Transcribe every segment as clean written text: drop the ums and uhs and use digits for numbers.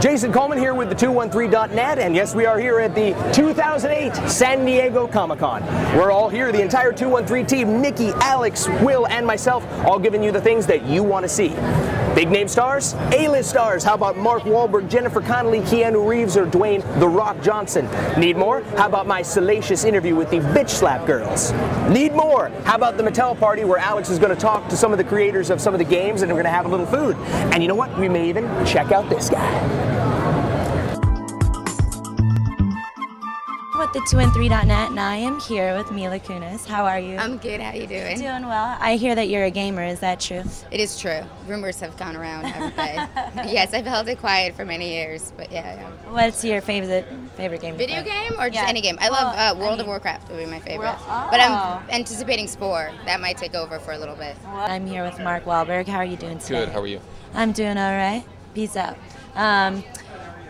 Jason Coleman here with the 213.net, and yes, we are here at the 2008 San Diego Comic-Con. We're all here, the entire 213 team, Nicky, Alex, Will, and myself, all giving you the things that you want to see. Big name stars, A-list stars. How about Mark Wahlberg, Jennifer Connelly, Keanu Reeves, or Dwayne "The Rock" Johnson? Need more? How about my salacious interview with the Bitch Slap Girls? Need more? How about the Mattel party where Alex is going to talk to some of the creators of some of the games and we're going to have a little food? And you know what? We may even check out this guy. With the 213.net, and I am here with Mila Kunis. How are you? I'm good. How you doing? Doing well. I hear that you're a gamer. Is that true? It is true. Rumors have gone around every day. Yes, I've held it quiet for many years, but yeah. What's your favorite game? Video game or just any game? I love World of Warcraft would be my favorite. But I'm anticipating Spore. That might take over for a little bit. I'm here with Mark Wahlberg. How are you doing today? Good. How are you? I'm doing all right. Peace out.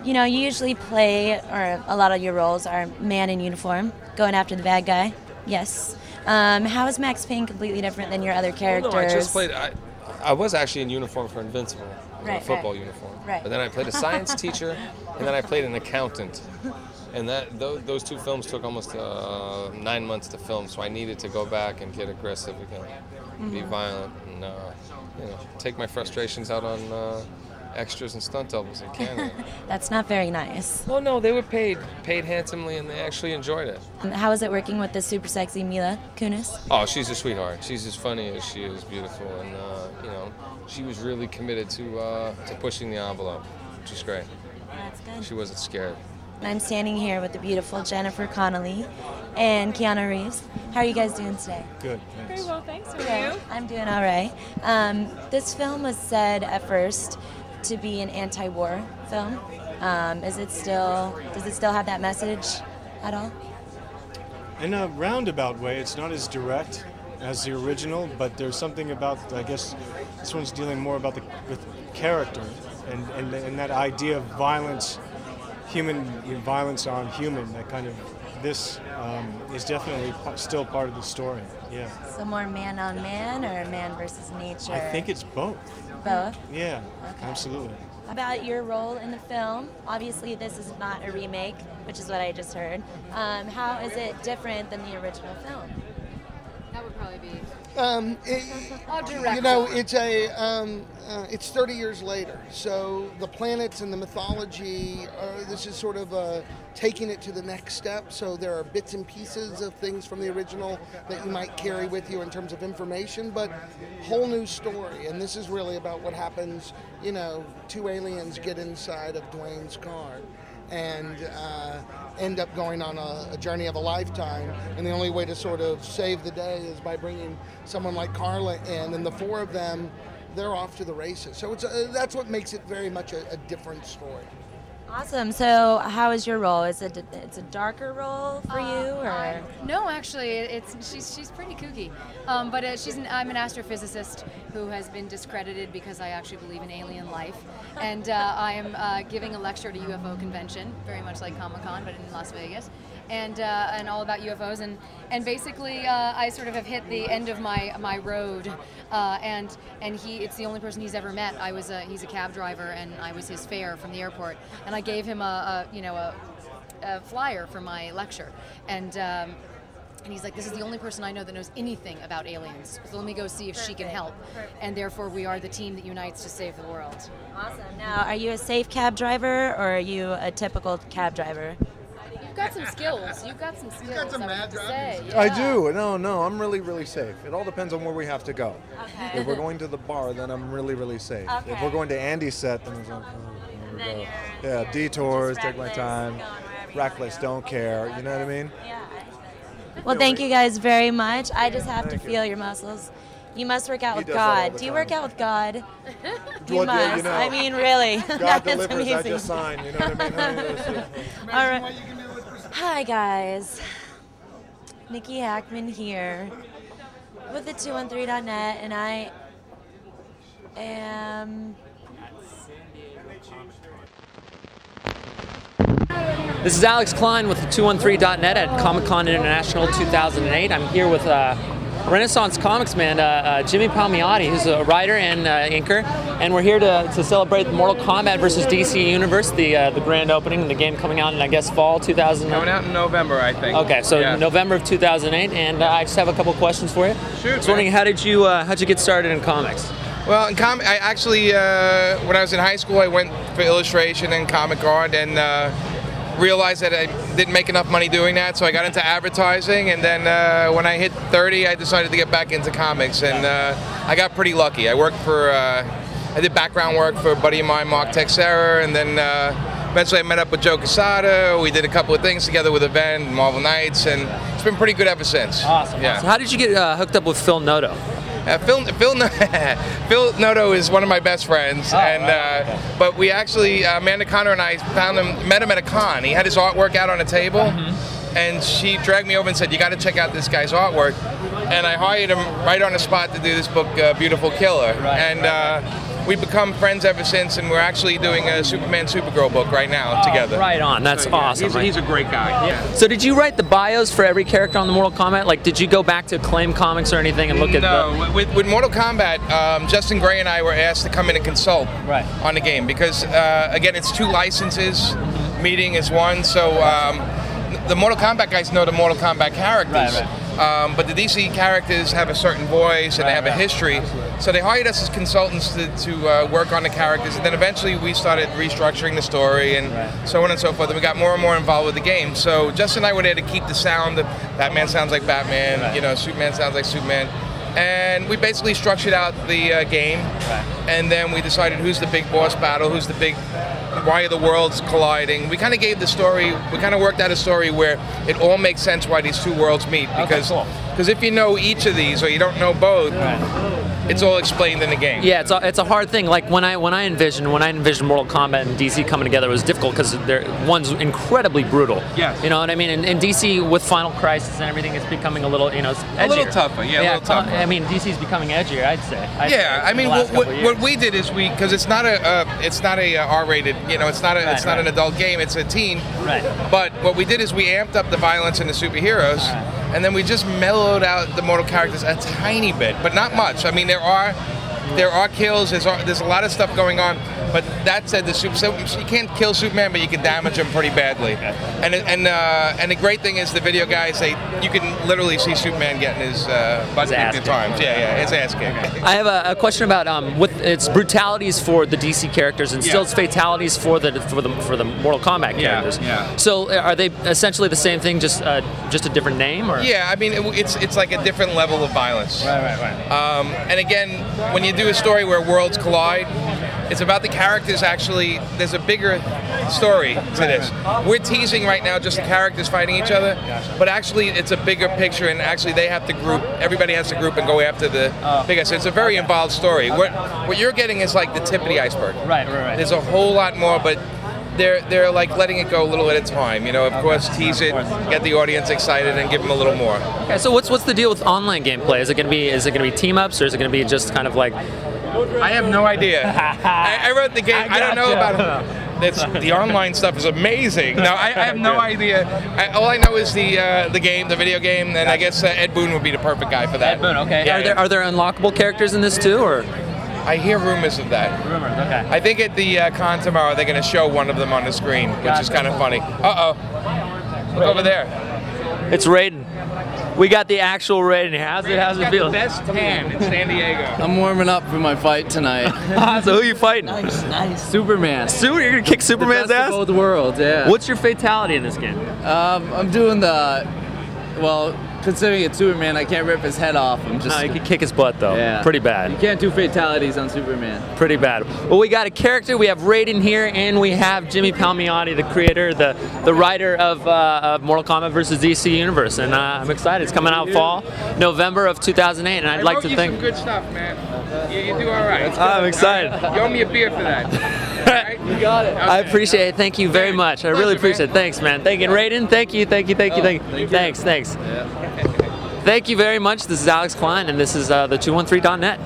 You know, you usually play, or a lot of your roles are man in uniform, going after the bad guy. Yes. How is Max Payne completely different than your other characters? Oh, no, I just played. I was actually in uniform for Invincible, a football uniform. Right. But then I played a science teacher, and then I played an accountant. And those two films took almost 9 months to film, so I needed to go back and get aggressive again, be violent, and take my frustrations out on extras and stunt doubles in Canada. That's not very nice. Well, no, they were paid handsomely, and they actually enjoyed it. How is it working with the super sexy Mila Kunis? Oh, she's a sweetheart. She's as funny as she is beautiful, and she was really committed to pushing the envelope, which is great. That's good. She wasn't scared. I'm standing here with the beautiful Jennifer Connelly and Keanu Reeves. How are you guys doing today? Good, thanks. Very well, thanks. How are you? I'm doing all right. This film was said at first to be an anti-war film. Does it still have that message at all? In a roundabout way, it's not as direct as the original, but there's something about, I guess, this one's dealing more about with character and that idea of violence, violence on human. That kind of this is definitely still part of the story. Yeah. So more man on man or man versus nature? I think it's both. Both? Yeah, okay. Absolutely. About your role in the film, obviously this is not a remake, which is what I just heard. How is it different than the original film? That would probably be. It's 30 years later, so the planets and the mythology, this is sort of taking it to the next step. So there are bits and pieces of things from the original that you might carry with you in terms of information, but whole new story. And this is really about what happens. Two aliens get inside of Dwayne's car and end up going on a journey of a lifetime, and the only way to sort of save the day is by bringing someone like Carla in, and the four of them, they're off to the races. So that's what makes it very much a different story. Awesome. So how is your role? It's a darker role for you, or? No, actually, she's pretty kooky. But I'm an astrophysicist who has been discredited because I actually believe in alien life, and I am giving a lecture at a UFO convention, very much like Comic-Con, but in Las Vegas, and all about UFOs. And basically, I sort of have hit the end of my road, and it's the only person he's ever met. He's a cab driver, and I was his fare from the airport, and I gave him a flyer for my lecture, and he's like, this is the only person I know that knows anything about aliens, so let me go see if she can help. And therefore we are the team that unites to save the world. Awesome. Now, are you a safe cab driver, or are you a typical cab driver? You've got some skills. You've got some skills. got some mad say. drivers. Yeah. I do. No, I'm really safe. It all depends on where we have to go. Okay. If we're going to the bar, then I'm really safe. Okay. If we're going to Andy's set, then it's like, Then you're yeah, detours, take my reckless, time. going wherever you Reckless, want to go. don't care. You know what I mean? Yeah. Well, thank you guys very much. I just have to feel your muscles. You must work out with does that all God. the Do you time. work out with God? You Well, must. yeah, you know, I mean, really. God That's delivers. amazing. I just signed. You know what I mean? All right. Hi guys. Nicky Hackman here with the 213.net, and I am. This is Alex Klein with the 213.net at Comic-Con International 2008. I'm here with Renaissance Comics man, Jimmy Palmiotti, who's a writer and inker. and we're here to celebrate Mortal Kombat versus DC Universe, the grand opening, and the game coming out in, I guess, fall 2000. Coming out in November, I think. Okay, so November of 2008, and I just have a couple questions for you. Sure. I was wondering, how'd you get started in comics? Well, I actually, when I was in high school, I went for illustration and comic art, and realized that I didn't make enough money doing that, so I got into advertising, and then when I hit 30, I decided to get back into comics, and I got pretty lucky. I worked for, I did background work for a buddy of mine, Mark Texera, and then eventually I met up with Joe Quesada. We did a couple of things together with Event and Marvel Knights, and it's been pretty good ever since. Awesome. Yeah. So how did you get hooked up with Phil Noto? Phil Noto is one of my best friends, but we actually, Amanda Connor and I met him at a con. He had his artwork out on a table, and she dragged me over and said, "You got to check out this guy's artwork." And I hired him right on the spot to do this book, Beautiful Killer. And we've become friends ever since, and we're actually doing a Superman Supergirl book right now together. Right on, that's awesome. He's a great guy. Yeah. So did you write the bios for every character on the Mortal Kombat? Like, did you go back to Acclaim Comics or anything and look at No, with Mortal Kombat, Justin Gray and I were asked to come in and consult on the game because, again, it's 2 licenses, meeting is 1, so the Mortal Kombat guys know the Mortal Kombat characters. But the DC characters have a certain voice and they have a history, so they hired us as consultants to work on the characters, and then eventually we started restructuring the story and so on and so forth, and we got more and more involved with the game. So Justin and I were there to keep the sound. Batman sounds like Batman, you know, Superman sounds like Superman. And we basically structured out the game, and then we decided who's the big boss battle, why are the worlds colliding. We kind of gave the story, we kind of worked out a story where it all makes sense why these 2 worlds meet, because if you know each of these or you don't know both, it's all explained in the game. Yeah, it's a hard thing. Like when I envisioned Mortal Kombat and DC coming together, it was difficult because one's incredibly brutal. Yeah. You know what I mean? And DC with Final Crisis and everything, it's becoming a little, edgier. A little tougher. Yeah, a little tougher. I mean, DC's becoming edgier, I'd say. I mean, what we did is because it's not a R-rated, it's not an adult game, it's a teen. Right. But what we did is we amped up the violence in the superheroes, and then we just mellowed out the mortal characters a tiny bit, but not much. I mean, there are kills. There's a lot of stuff going on. But that said, you can't kill Superman, but you can damage him pretty badly. And the great thing is the video guys, you can literally see Superman getting his butt kicked at times. Yeah, his ass kicked. I have a question about with its brutalities for the DC characters and still its fatalities for the Mortal Kombat characters. Yeah. So are they essentially the same thing, just a different name? Or? Yeah, I mean it's like a different level of violence. Right. And again, when you do a story where worlds collide, it's about the characters. Actually, there's a bigger story to this. We're teasing right now just the characters fighting each other, but actually it's a bigger picture, and actually they have to group, everybody has to group and go after the big guy. So it's a very involved story. What you're getting is like the tip of the iceberg. Right. There's a whole lot more, but they're like letting it go a little at a time. Of course, tease it, get the audience excited, and give them a little more. Okay, so what's the deal with online gameplay? Is it going to be team ups, or is it going to be just kind of like? I have no idea. I wrote the game. I don't know about it. The online stuff is amazing. No, I have no idea. All I know is the video game, and I guess Ed Boon would be the perfect guy for that. Ed Boon, okay. Yeah, are there unlockable characters in this too, or? I hear rumors of that. Rumors, okay. I think at the con tomorrow they're going to show one of them on the screen, which is kind of funny. Look over there. It's Raiden. We got the actual Raiden here. How's it feel? The best tan in San Diego. I'm warming up for my fight tonight. So who are you fighting? Nice. Superman. You're gonna kick Superman's ass? Of both worlds, yeah. What's your fatality in this game? I'm doing considering it's Superman, I can't rip his head off. No, you can kick his butt though. Yeah. Pretty bad. You can't do fatalities on Superman. Pretty bad. Well, we got a character. We have Raiden here, and we have Jimmy Palmiotti, the creator, the writer of Mortal Kombat vs. DC Universe, and I'm excited. It's coming out fall, November of 2008, and I'd like to thank. Some good stuff, man. You do all right. I'm excited. You owe me a beer for that. Right? You got it. Okay. I appreciate it. Thank you very much. I really appreciate it. Thanks, man. Thank you, Raiden. Thank you. Thanks. Yeah. Thank you very much. This is Alex Klein, and this is the 213.net.